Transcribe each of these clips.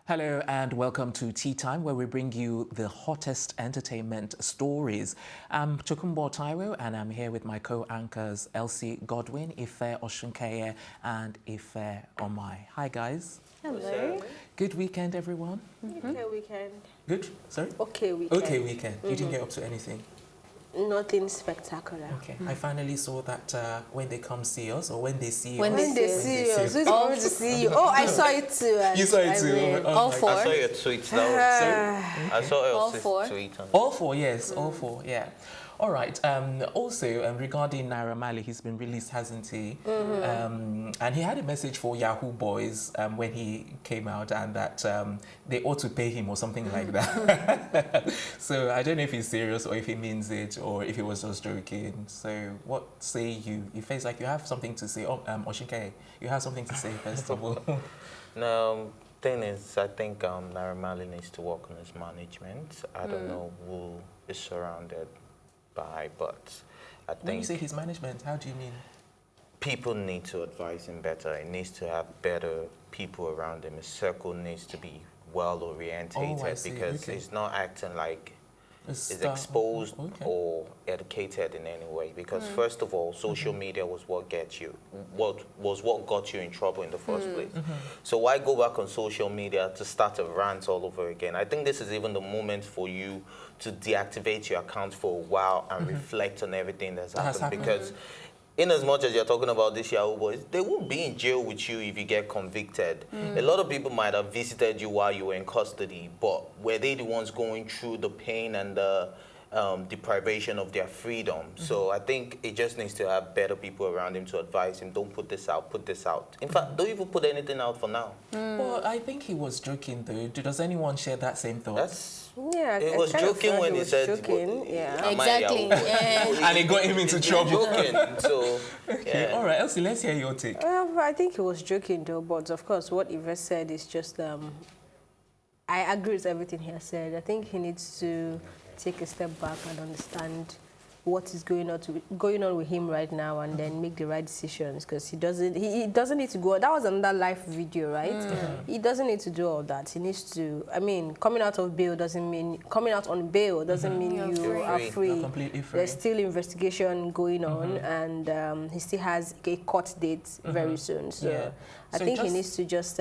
Hello and welcome to Tea Time, where we bring you the hottest entertainment stories. I'm Chukumbo Taiwo, and I'm here with my co-anchors Elsie Godwin, Ife Oshunkeye, and Ife Omai. Hi guys. Hello. Good weekend, everyone. Okay weekend. Good? Sorry? Okay weekend. Okay weekend. You didn't get up to anything? Nothing spectacular. Okay. I finally saw that when they come see us, or when they see When us. they see us. Who's coming to see you? Oh, I saw it too. You saw it too? mean, Oh all my four. God. I saw your tweets. That was, I saw all Elsie's four. tweet. All four, yes, all four, yeah. All right. Also, regarding Naira Marley, he's been released, hasn't he? And he had a message for Yahoo Boys when he came out, and that they ought to pay him or something like that. So I don't know if he's serious or if he means it or if he was just joking. So what say you? It feels like you have something to say. Oh, Oshinke, you have something to say first of all. No, thing is, I think Naira Marley needs to work on his management. I don't know who is surrounded by, but I think... When you say his management, how do you mean? People need to advise him better. He needs to have better people around him. His circle needs to be well-orientated because he's not acting like he's exposed or educated in any way. Because first of all, social media was what got you in trouble in the first place. So why go back on social media to start a rant all over again? I think this is even the moment for you to deactivate your account for a while and reflect on everything that's happened. Because in as much as you're talking about this Yahoo Boys, they won't be in jail with you if you get convicted. A lot of people might have visited you while you were in custody, but were they the ones going through the pain and the deprivation of their freedom? So I think it just needs to have better people around him to advise him, don't put this out, put this out. In fact, don't even put anything out for now. Well, I think he was joking though. Does anyone share that same thought? Yeah, it was joking when he said, yeah. Exactly. And it got him into trouble. Joking, so, okay, all right, Elsie, let's hear your take. I think he was joking though, but of course what Yves said is just, I agree with everything he has said. I think he needs to take a step back and understand what is going on with him right now, and then make the right decisions, because he doesn't need to go. That was another live video, right? He doesn't need to do all that. He needs to, I mean, coming out on bail doesn't mean you are free. You're completely free. There's still investigation going on, and he still has a court date very soon. So I think he needs to just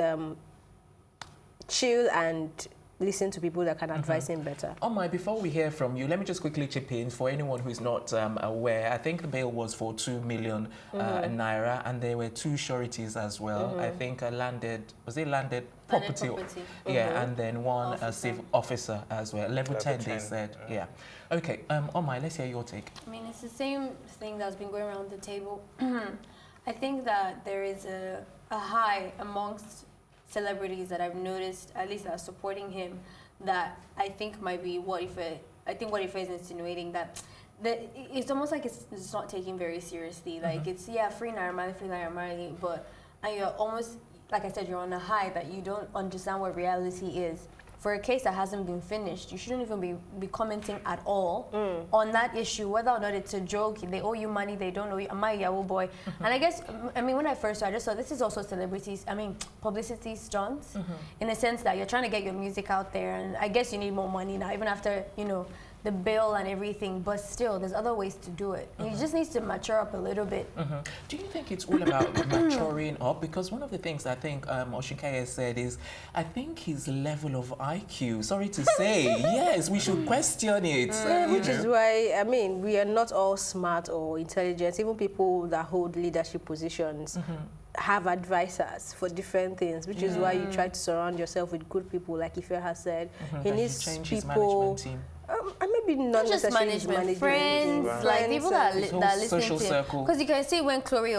chill and listen to people that can advise him better. Oh my, before we hear from you, let me just quickly chip in for anyone who's not aware. I think the bail was for 2 million naira, and there were 2 sureties as well. I think landed property? Yeah, and then one civil officer as well. Level 10, they said. Yeah. Okay, oh my, let's hear your take. I mean, it's the same thing that's been going around the table. I think that there is a high amongst celebrities that I've noticed, at least that are supporting him, that I think might be what Ife is insinuating, that it's almost like it's not taken very seriously. Like it's free Naira Marley, but you're almost, like I said, you're on a high that you don't understand what reality is. For a case that hasn't been finished, you shouldn't even be commenting at all on that issue, whether or not it's a joke, they owe you money, they don't owe you. Am I a Yahoo boy? And I guess, I mean, when I first saw, I just thought this is also publicity stunts, in a sense that you're trying to get your music out there, and I guess you need more money now, even after, the bill and everything, but still, there's other ways to do it. He just needs to mature up a little bit. Do you think it's all about maturing up? Because one of the things I think Oshinkaya said is, I think his level of IQ, sorry to say, yes, we should question it. Which is why, I mean, we are not all smart or intelligent. Even people that hold leadership positions have advisors for different things, which is why you try to surround yourself with good people, like Ife has said. He needs people... maybe not just management, friends, like people that are listening to him. Because you can see when Chloe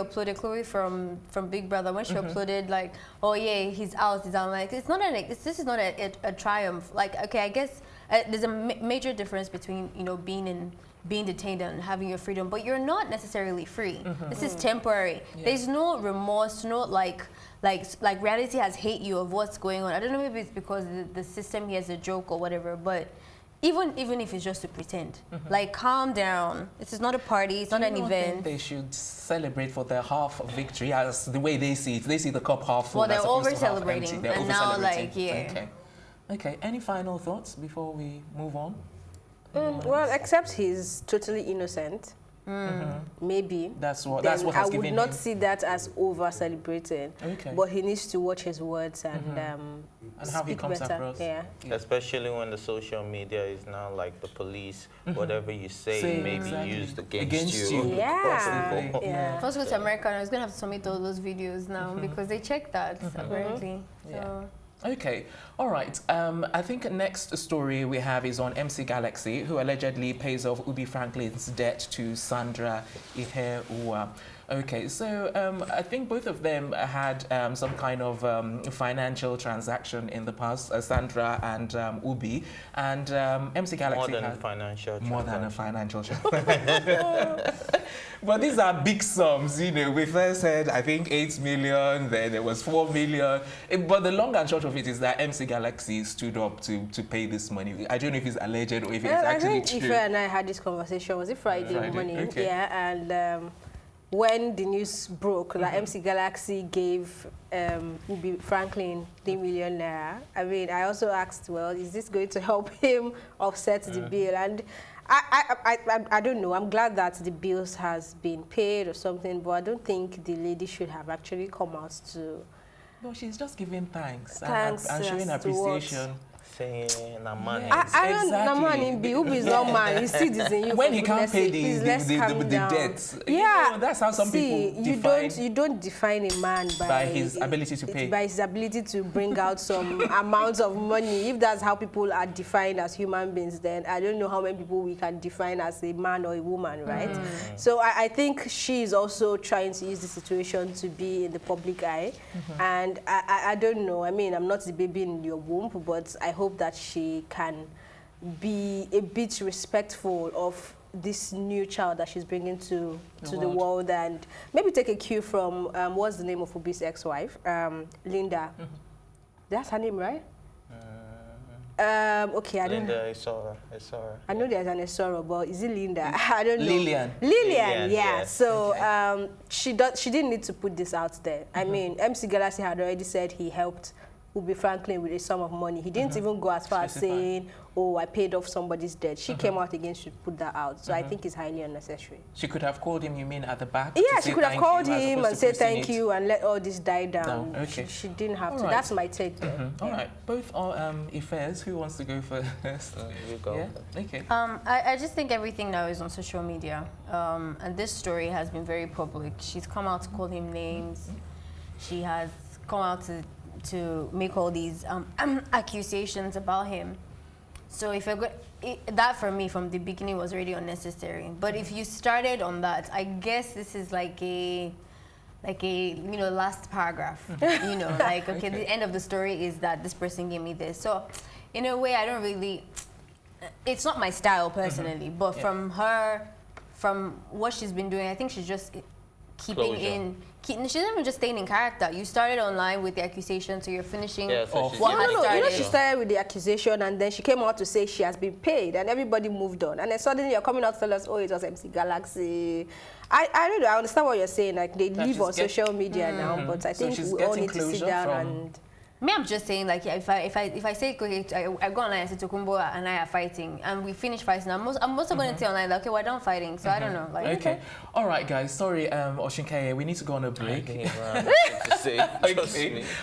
from Big Brother, when she uploaded like, oh yeah, he's out. Like, it's not this is not a triumph. Like, okay, I guess there's a major difference between being detained and having your freedom, but you're not necessarily free. This is temporary. There's no remorse, no like reality has hate you of what's going on. I don't know, maybe it's because the system here is a joke or whatever, but even if it's just to pretend. Like, calm down. This is not a party. It's not an event. I think they should celebrate for their half victory as the way they see it. They see the cup half full. Well, they're over-celebrating. They're and now, like, yeah. Okay. Okay. Any final thoughts before we move on? Well, except he's totally innocent. Maybe that's what has given him. I would not see that as over celebrating. Okay. But he needs to watch his words and how he comes better. across. Yeah. Especially when the social media is now like the police. Whatever you say may be used against you. Yeah. First go to America, and I was gonna have to submit all those videos now because they check that apparently. So. Okay, all right. I think next story we have is on MC Galaxy, who allegedly pays off Ubi Franklin's debt to Sandra Iheuwa. Okay, so I think both of them had some kind of financial transaction in the past, Sandra and Ubi, and MC Galaxy more than a financial transaction. But these are big sums, you know. We first had, I think, 8 million, then there was 4 million. But the long and short of it is that MC Galaxy stood up to pay this money. I don't know if it's alleged or if it's actually true. I think Ife and I had this conversation, was it Friday morning? Okay. Yeah, and when the news broke that MC Galaxy gave Ubi Franklin 3 million naira, I mean, I also asked, well, is this going to help him offset the bill? And I don't know. I'm glad that the bills has been paid or something, but I don't think the lady should have actually come out to... No, she's just giving thanks and showing appreciation. Saying I'm money. I don't know, man. Ubi is not man. You see this in you. When he can't pay the debts, yeah, you know, that's how some people define. You don't define a man by his ability to pay. By his ability to bring out some amount of money. If that's how people are defined as human beings, then I don't know how many people we can define as a man or a woman, right? So I think she is also trying to use the situation to be in the public eye, and I don't know. I mean, I'm not the baby in your womb, but I hope that she can be a bit respectful of this new child that she's bringing to the world, and maybe take a cue from what's the name of Ubi's ex-wife, Linda. That's her name, right? Okay, I don't know. Isora. I know there's an Isora, but is it Linda? I don't know. Lillian, yeah. So she didn't need to put this out there. I mean, MC Galaxy had already said he helped Ubi Franklin with a sum of money. He didn't even go as far as saying, oh, I paid off somebody's debt. She came out again to put that out. So I think it's highly unnecessary. She could have called him, you mean, at the back? Yeah, she could have called him and said thank you and let all this die down. Okay. She didn't have to. Right. That's my take there. All right. Both are affairs. Who wants to go first? You go. Yeah? Okay. I just think everything now is on social media. And this story has been very public. She's come out to call him names. She has come out to make all these accusations about him. So if that for me from the beginning was already unnecessary. But if you started on that, I guess this is like a last paragraph. Like okay, the end of the story is that this person gave me this. So in a way, I don't really. It's not my style personally, but from what she's been doing, I think she's just keeping in. She doesn't even just staying in character. You started online with the accusation, so you're finishing. Yeah, so she started with the accusation, and then she came out to say she has been paid, and everybody moved on. And then suddenly you're coming out to tell us, oh, it was MC Galaxy. I don't know. I understand what you're saying. Like they live on social media now, but I think we all need to sit down and. Me, I'm just saying, like, if I say, okay, I go online and say Tokumbo and I are fighting, and we finish fighting, I'm also going to say online, like, okay, we're done fighting, so I don't know. Like, okay. All right, guys. Sorry, Oshinkeye, we need to go on a break. Okay.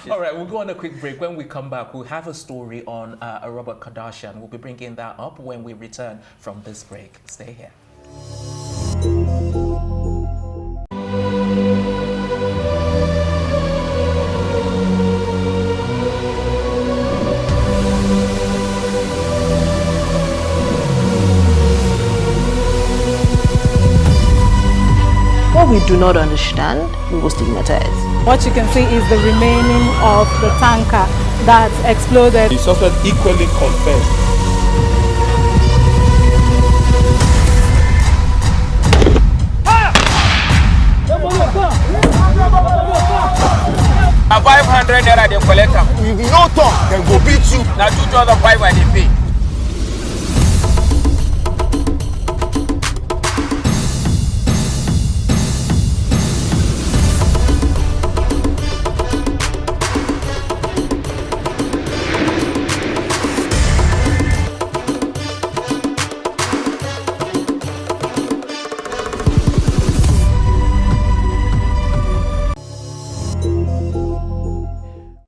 All right, we'll go on a quick break. When we come back, we'll have a story on Robert Kardashian. We'll be bringing that up when we return from this break. Stay here. What we do not understand, we will stigmatize. What you can see is the remaining of the tanker that exploded. The suspect equally confessed. A 500 naira they collect them. If you no talk, then go beat you. Now 2,500 they pay.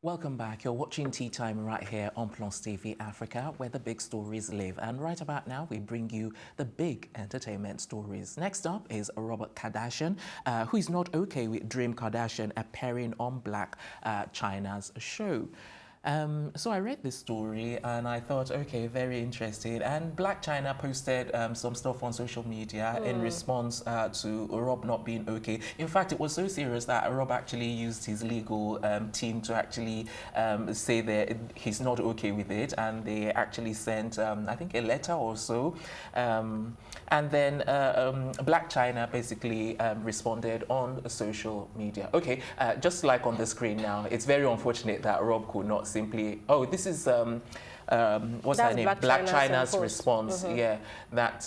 Welcome back. You're watching Tea Time right here on Plus TV Africa, where the big stories live. And right about now, we bring you the big entertainment stories. Next up is Robert Kardashian, who is not okay with Dream Kardashian appearing on Blac, Chyna's show. So I read this story and I thought, okay, very interesting. And Blac Chyna posted some stuff on social media in response to Rob not being okay. In fact, it was so serious that Rob actually used his legal team to actually say that he's not okay with it. And they actually sent, I think, a letter or so. And then Blac Chyna basically responded on social media. Okay, just like on the screen now, it's very unfortunate that Rob could not simply, oh, this is, what's her name? Blac Chyna's response, yeah, that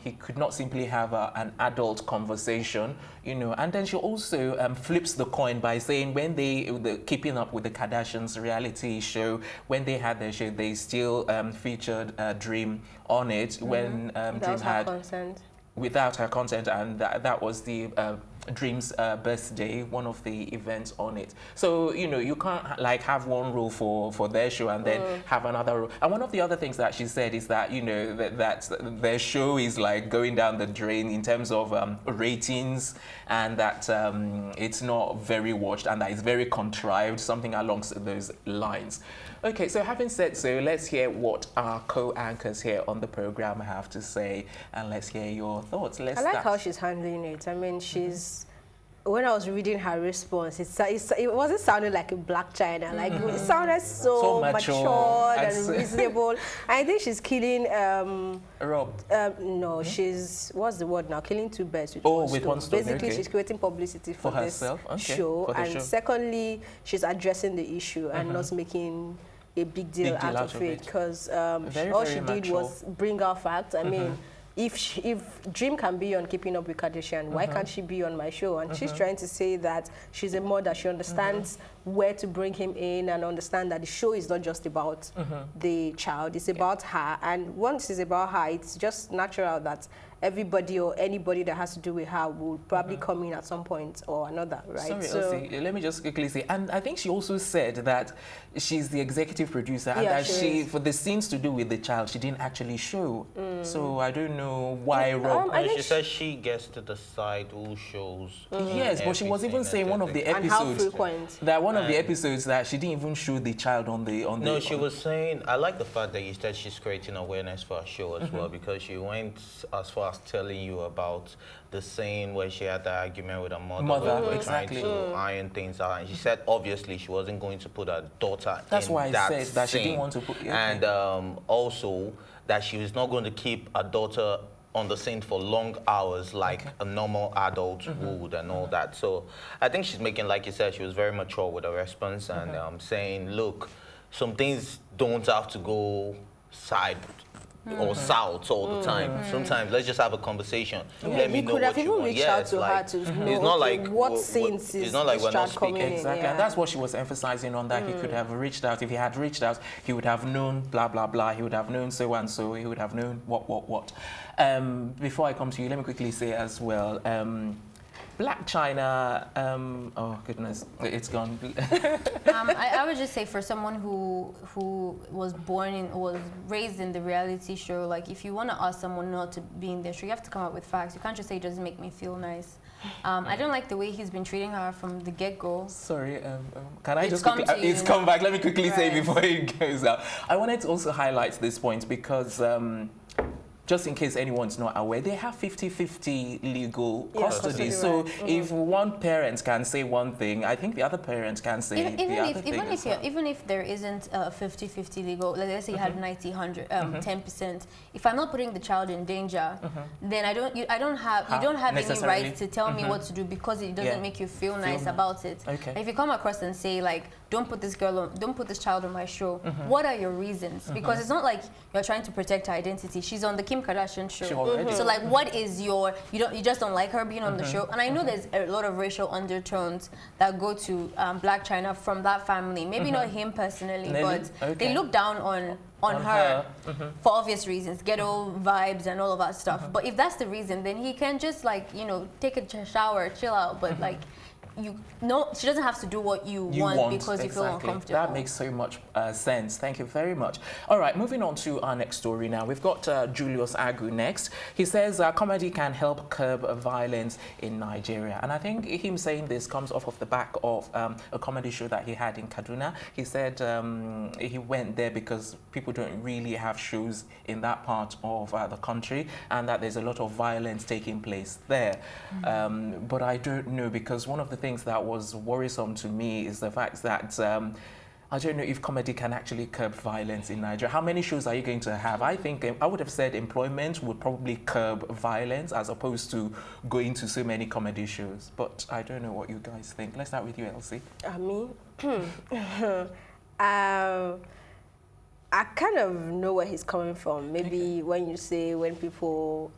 he could not simply have an adult conversation, you know. And then she also flips the coin by saying when the Keeping Up with the Kardashians reality show, when they had their show, they still featured Dream on it when Dream had consent. Without her consent, and that was the Dream's birthday, one of the events on it. So, you know, you can't like have one rule for their show and then have another rule. And one of the other things that she said is that, you know, that their show is like going down the drain in terms of ratings, and that it's not very watched and that it's very contrived, something along those lines. Okay, so having said so, let's hear what our co-anchors here on the program have to say, and let's hear your thoughts. I like how she's handling it. I mean, she's... When I was reading her response, it wasn't sounding like a Blac Chyna. Like, it sounded so matured and reasonable. I think she's killing... Rob? No, she's... What's the word now? Killing two birds with one stone. Basically, she's creating publicity for this show. And secondly, she's addressing the issue and not making a big deal out of it. Because all she did was bring out facts. I mean... If Dream can be on Keeping Up with Kardashian, why can't she be on my show? And she's trying to say that she's a mother. She understands where to bring him in and understand that the show is not just about the child. It's about her. And once it's about her, it's just natural that everybody or anybody that has to do with her will probably come in at some point or another, right? Sorry, Elsie, let me just quickly say, and I think she also said that she's the executive producer and that she for the scenes to do with the child, she didn't actually show. So I don't know why Rob... she says she gets to decide who shows. Yes, but she was even saying one of the episodes... And how frequent. That one of the episodes that she didn't even show the child on the... No, she was saying, I like the fact that you said she's creating awareness for her show as well, because she went as far as telling you about the scene where she had the argument with her mother where trying to iron things out, and she said obviously she wasn't going to put her daughter That's in why that I said that scene. She didn't want to put... And also that she was not going to keep her daughter on the scene for long hours like a normal adult would and all that. So I think she's making, like you said, she was very mature with her response and saying, look, some things don't have to go side or south all the time. Sometimes let's just have a conversation. Let me know what you want. Reach out to her to know, it's not like what scenes it's not like we're not speaking. Exactly, and that's what she was emphasizing on, that he could have reached out. If he had reached out, he would have known blah blah blah. He would have known so and so. He would have known what. Before I come to you, let me quickly say as well. Blac Chyna, oh goodness, it's gone. I would just say, for someone who was raised in the reality show, like, if you want to ask someone not to be in their show, you have to come up with facts. You can't just say it doesn't make me feel nice. I don't like the way he's been treating her from the get-go. Sorry, can I just quickly... It's come back. Let me quickly say before it goes out. I wanted to also highlight this point because... just in case anyone's not aware, they have 50-50 legal custody. So if one parent can say one thing, I think the other parent can say the other thing. Even if there isn't a 50-50 legal, let's say you had 10%. If I'm not putting the child in danger, then you don't have any right to tell me what to do, because it doesn't make you feel nice about it. Okay. If you come across and say, like, don't put this child on my show, what are your reasons? Because it's not like you're trying to protect her identity. She's on the Kim Kardashian show. So, like, what is you just don't like her being on the show? And I know there's a lot of racial undertones that go to Blac Chyna from that family. Maybe not him personally, but they look down on her for obvious reasons, ghetto vibes and all of that stuff. But if that's the reason, then he can just, like, take a shower, chill out. But like, she doesn't have to do what you want because you feel uncomfortable. That makes so much sense. Thank you very much. All right, moving on to our next story now. We've got Julius Agwu next. He says comedy can help curb violence in Nigeria. And I think him saying this comes off of the back of a comedy show that he had in Kaduna. He said he went there because people don't really have shows in that part of the country, and that there's a lot of violence taking place there. But I don't know, because one of the things that was worrisome to me is the fact that I don't know if comedy can actually curb violence in Nigeria. How many shows are you going to have? I think I would have said employment would probably curb violence as opposed to going to so many comedy shows. But I don't know what you guys think. Let's start with you, Elsie. I kind of know where he's coming from. Maybe when you say when people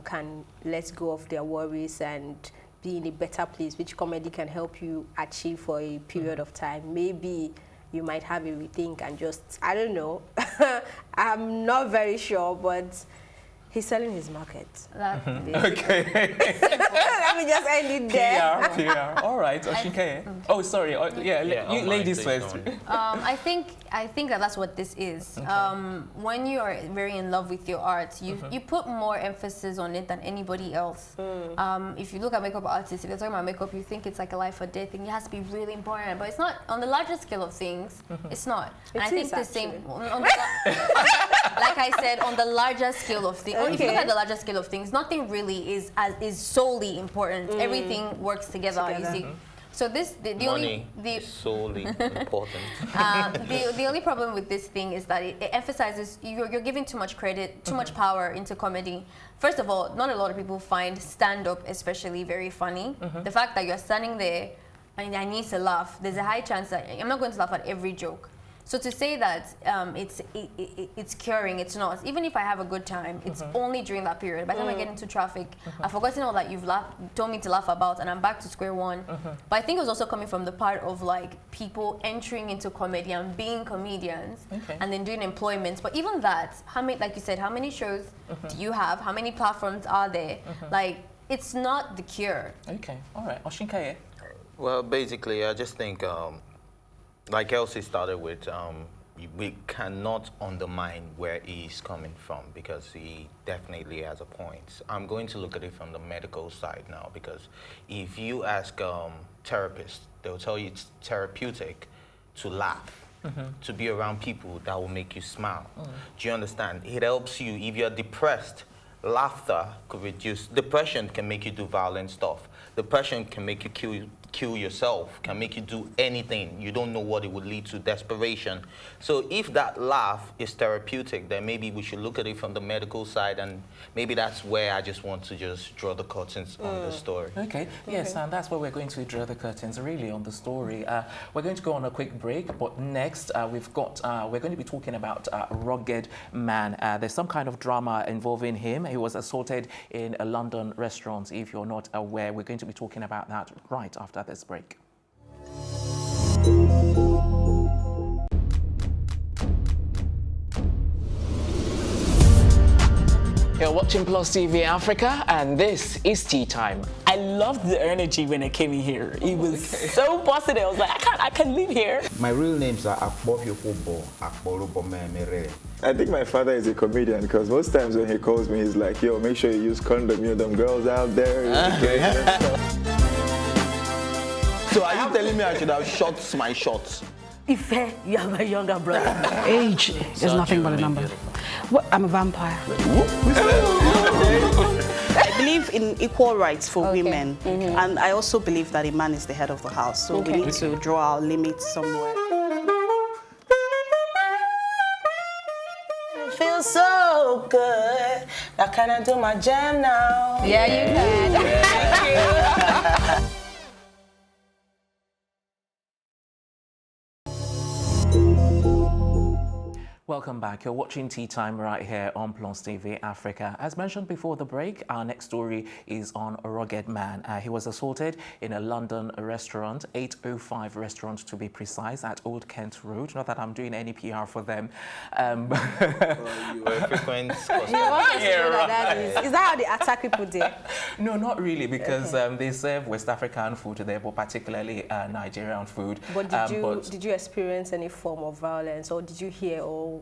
can let go of their worries and be in a better place, which comedy can help you achieve for a period of time, maybe you might have a rethink and just, I don't know. I'm not very sure, but he's selling his market. Okay. Let me just end it there. PR. All right, Oshinke. Oh, sorry. You ladies first. I think that's what this is. Okay. When you are very in love with your art, you put more emphasis on it than anybody else. If you look at makeup artists, if you're talking about makeup, you think it's like a life or death thing. It has to be really important, but it's not. On the larger scale of things, it's not. And I think the same. Like I said, on the larger scale of things. If you look at the larger scale of things, nothing really is solely important. Everything works together. You see. So Money is solely important. The only problem with this thing is that it emphasizes you're giving too much credit, too much power into comedy. First of all, not a lot of people find stand-up especially very funny. The fact that you're standing there and I need to laugh, there's a high chance that I'm not going to laugh at every joke. So to say that it's curing, it's not. Even if I have a good time, it's only during that period. By the time I get into traffic, I've forgotten all that you've told me to laugh about, and I'm back to square one. But I think it was also coming from the part of like people entering into comedy and being comedians, and then doing employments. But even that, how many, like you said, how many shows do you have? How many platforms are there? Like, it's not the cure. Okay, all right. Oshinke. Well, basically, I just think. Like Elsie started with, we cannot undermine where he's coming from because he definitely has a point. I'm going to look at it from the medical side now because if you ask therapists, they'll tell you it's therapeutic to laugh, to be around people that will make you smile. Do you understand? It helps you. If you're depressed, laughter could reduce. Depression can make you do violent stuff. Depression can make you kill yourself, can make you do anything. You don't know what it would lead to, desperation. So if that laugh is therapeutic, then maybe we should look at it from the medical side, and maybe that's where I just want to just draw the curtains on the story. Okay, yes, and that's where we're going to draw the curtains really on the story. We're going to go on a quick break, but next we're going to be talking about Ruggedman. There's some kind of drama involving him. He was assaulted in a London restaurant. If you're not aware, we're going to be talking about that right after this break. You're watching Plus TV Africa, and this is Tea Time. I loved the energy when I came in here. It was so positive. I was like, I can't live here. My real names are Akbofiofobo, Akborubomemere. I think my father is a comedian because most times when he calls me, he's like, yo, make sure you use condom, you know, them girls out there. So are you telling me I should have shot my shots? Ife, you are my younger brother. Age is nothing but a number. What? I'm a vampire. I believe in equal rights for women, and I also believe that a man is the head of the house, so we need to draw our limits somewhere. It feels so good. Now can I do my jam now? Yeah, you can. Welcome back. You're watching Tea Time right here on Plus TV Africa. As mentioned before the break, our next story is on Ruggedman. He was assaulted in a London restaurant, 805 restaurant to be precise, at Old Kent Road. Not that I'm doing any PR for them. You were a frequent customer. Is that how they attack people there? No, not really, because they serve West African food there, but particularly Nigerian food. But did you experience any form of violence, or did you hear all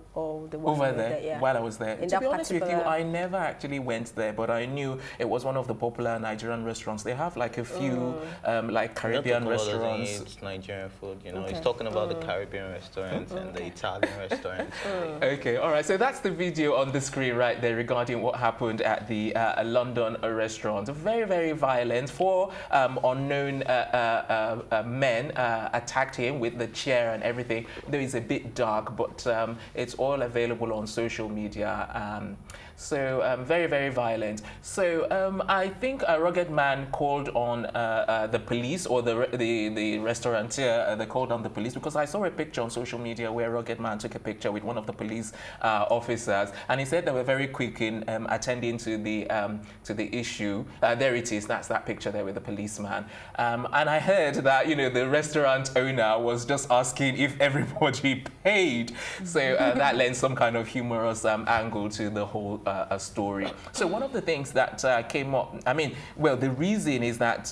the over there while I was there? To be honest with you, I never actually went there, but I knew it was one of the popular Nigerian restaurants. They have like a few like Caribbean restaurants. It's Nigerian food, you know. He's talking about the Caribbean restaurants and the Italian restaurants. Okay, all right. So that's the video on the screen right there regarding what happened at the London restaurant. Very, very violent. 4 unknown men attacked him with the chair and everything. Though it's a bit dark, but it's all available on social media. Very, very violent. So I think a Ruggedman called on the police, or the restaurateur. They called on the police because I saw a picture on social media where Ruggedman took a picture with one of the police officers, and he said they were very quick in attending to the issue. There it is. That's that picture there with the policeman. And I heard that the restaurant owner was just asking if everybody paid. So that lends some kind of humorous angle to the whole story. So one of the things that came up, the reason is that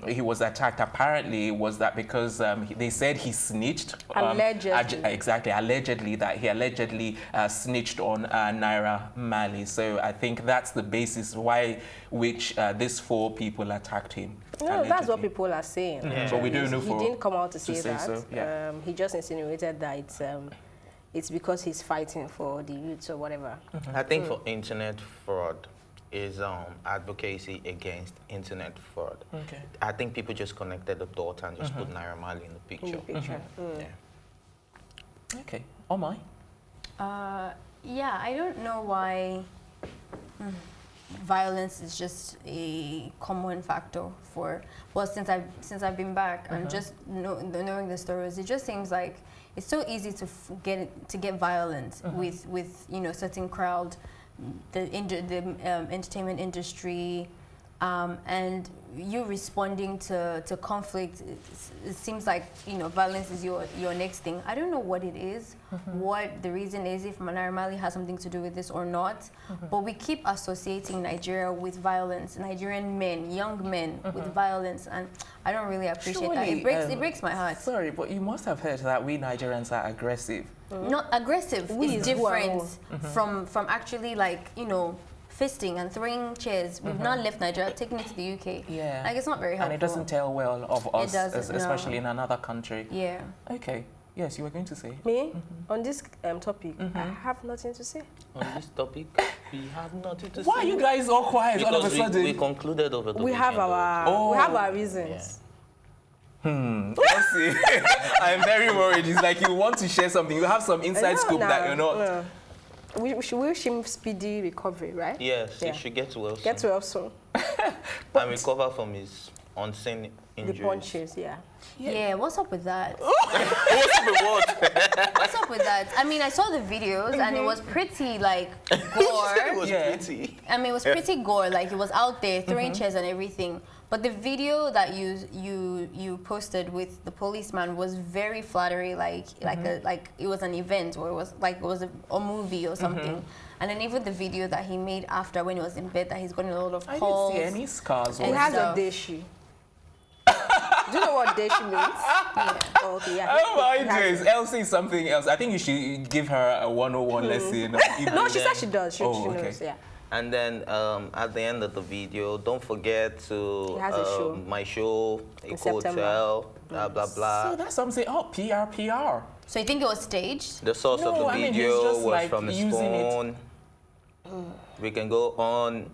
he was attacked apparently was that because they said he snitched. Allegedly that he allegedly snitched on Naira Marley. So I think that's the basis which these 4 people attacked him. No, allegedly. That's what people are saying. Yeah. But we don't know. He didn't come out to say that. So, yeah. He just insinuated that it's because he's fighting for the youths or whatever. I think for internet fraud is advocacy against internet fraud. Okay. I think people just connected the dots and just put Naira Marley in the picture. Yeah. Okay. Oh my. Yeah, I don't know why violence is just a common factor since I've been back and just knowing the stories, it just seems like it's so easy to get violent with certain crowd, the entertainment industry, and you responding to conflict. It seems like violence is your next thing. I don't know what it is, what the reason is, if Naira Marley has something to do with this or not. But we keep associating Nigeria with violence, Nigerian men, young men with violence, and I don't really appreciate that. It breaks my heart. Sorry, but you must have heard that we Nigerians are aggressive. Not aggressive. It's different from actually fisting and throwing chairs. We've not left Nigeria, taking it to the UK. Yeah. It's not very helpful. And it doesn't tell well of us, especially in another country. Yeah. Okay. Yes, you were going to say. Me? On this topic, I have nothing to say. On this topic, we have nothing to say. Why are you guys all quiet because all of a sudden? We concluded over the we weekend. We have our reasons. Let's see. I'm very worried. It's like you want to share something. You have some inside scoop that you're not. We should wish him speedy recovery, right? Yes, he should get well soon. Get well soon. And recover from his unseen injuries. The punches, Yeah, what's up with that? What's up with what? What's up with that? I saw the videos and it was pretty gore. It was pretty. It was pretty gore. It was out there throwing chairs and everything. But the video that you posted with the policeman was very flattering, like it was an event, or it was a movie or something. And then even the video that he made after, when he was in bed, that he's gotten a lot of calls. I didn't see any scars. He has a deshi. Do you know what deshi means? Yeah. Oh, okay, yeah. Oh my days. Elsie is something else. I think you should give her a 101 lesson. No, she said she does. She knows, yeah. And then at the end of the video, don't forget to my show, a hotel, blah, blah, blah. So that's something. Oh, PR. So you think it was staged? The source of the video was from his phone. We can go on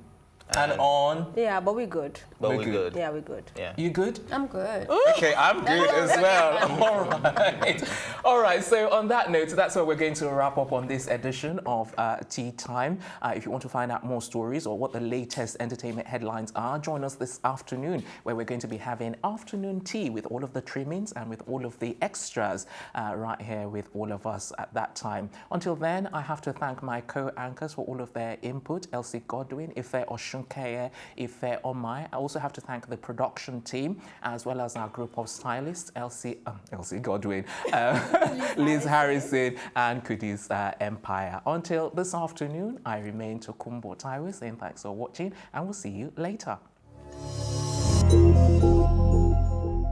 And on. Yeah, but we're good. But we're good. Yeah, we're good. Yeah. You good? I'm good. Okay, I'm good as well. All right. All right, so on that note, that's where we're going to wrap up on this edition of Tea Time. If you want to find out more stories or what the latest entertainment headlines are, join us this afternoon, where we're going to be having afternoon tea with all of the trimmings and with all of the extras right here with all of us at that time. Until then, I have to thank my co-anchors for all of their input, Elsie Godwin, Ife Oshunkeye, Ife Omai. I also have to thank the production team, as well as our group of stylists, Elsie Godwin, Liz Harrison, and Kudi's Empire. Until this afternoon, I remain Tokumbo Taiwo saying thanks for watching, and we'll see you later.